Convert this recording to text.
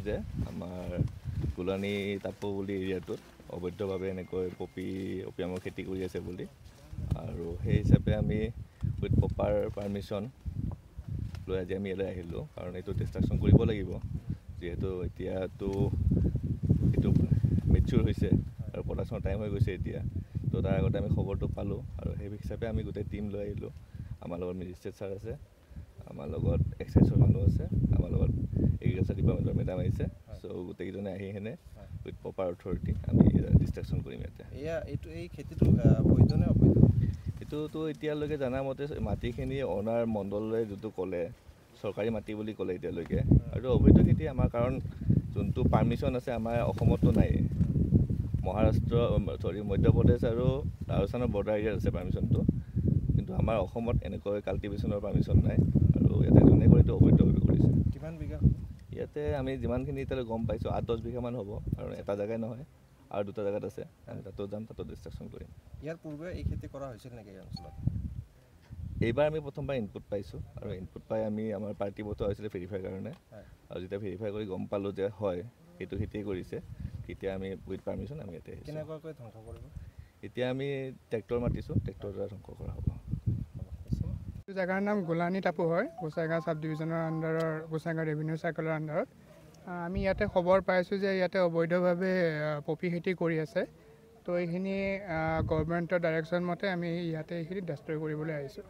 যে আমাৰ গোলানী টাপু বুলি এৰিয়াটোত অবৈধভাৱে এনেকৈ অপিয়ামৰ খেতি কৰি আছে বুলি, আৰু সেই হিচাপে আমি উইথ প্ৰপাৰ পাৰ্মিশ্যন লৈ আজি আমি ইয়ালৈ আহিলোঁ। কাৰণ এইটো ডিষ্ট্ৰাকশ্যন কৰিব লাগিব, যিহেতু এতিয়াতো এইটো মেচিউৰ হৈছে আৰু প্ৰডাকশ্যনৰ টাইম হৈ গৈছে এতিয়া। তো তাৰ আগতে আমি খবৰটো পালোঁ আৰু সেই হিচাপে আমি গোটেই টিম লৈ আহিলোঁ। আমাৰ লগত মেজিষ্ট্ৰেট ছাৰ আছে, আমাৰ লগত এক্সাইজৰ মানুহ আছে, আমাৰ লগত এগ্ৰিকালচাৰ ডিপাৰ্টমেণ্টৰ মেডাম আহিছে। চ' গোটেইকেইজনে আহি কিনে উইথ প্ৰপাৰ অথৰিটি আমি ডিষ্ট্ৰাকশ্যন কৰিম ইয়াতে। এই খেতিটো বৈধ নে অবৈধ? এইটোতো এতিয়ালৈকে জনামতে মাটিখিনি অনাৰ মণ্ডলে যিটো ক'লে চৰকাৰী মাটি বুলি ক'লে এতিয়ালৈকে, আৰু অবৈধ খেতি আমাৰ, কাৰণ যোনটো পাৰ্মিশ্যন আছে আমাৰ অসমতো নাই। মধ্যপ্ৰদেশ আৰু ৰাজস্থানৰ বৰ্ডাৰ এৰিয়াত আছে পাৰ্মিশ্যনটো, কিন্তু আমাৰ অসমত এনেকৈ কাল্টিভেশ্যনৰ পাৰ্মিশ্যন নাই। আৰু ইয়াতে যোনে কৰি এইটো অবৈধভাৱে কৰিছে। কিমান বিঘা? ইয়াতে আমি যিমানখিনি এতিয়ালৈ গম পাইছোঁ 8-10 বিঘামান হ'ব, আৰু এটা জেগাই নহয় আৰু দুটা জেগাত আছে। আমি তাতো যাম, তাতো ডিষ্ট্ৰাকশ্যন কৰিম। ইয়াৰ পূৰ্বে এই খেতি কৰা হৈছিল নেকি এই অঞ্চলত? এইবাৰ আমি প্ৰথমবাৰ ইনপুট পাইছোঁ, আৰু ইনপুট পাই আমি আমাৰ পাৰ্টি পঠোৱা হৈছিলে ভেৰিফাইৰ কাৰণে, আৰু যেতিয়া ভেৰিফাই কৰি গম পালোঁ যে হয় সেইটো খেতিয়ে কৰিছে, তেতিয়া আমি উইথ পাৰ্মিশ্যন আমি ইয়াতে আহিছোঁ। কেনেকুৱাকৈ ধ্বংস কৰিব? এতিয়া আমি ট্ৰেক্টৰ মাতিছোঁ, ট্ৰেক্টৰ দ্বাৰা ধ্বংস কৰা হ'ব। এইটো জেগাৰ নাম গোলানী টাপু হয়, গোসাইগাঁও চাব ডিভিজনৰ আণ্ডাৰৰ, গোসাইগাঁও ৰেভিনিউ চাৰ্কলৰ আণ্ডাৰত। আমি ইয়াতে খবৰ পাইছোঁ যে ইয়াতে অবৈধভাৱে পপি খেতি কৰি আছে। তো এইখিনি গভৰ্ণমেণ্টৰ ডাইৰেকশ্যন মতে আমি ইয়াতে এইখিনি ডেষ্ট্ৰয় কৰিবলৈ আহিছোঁ।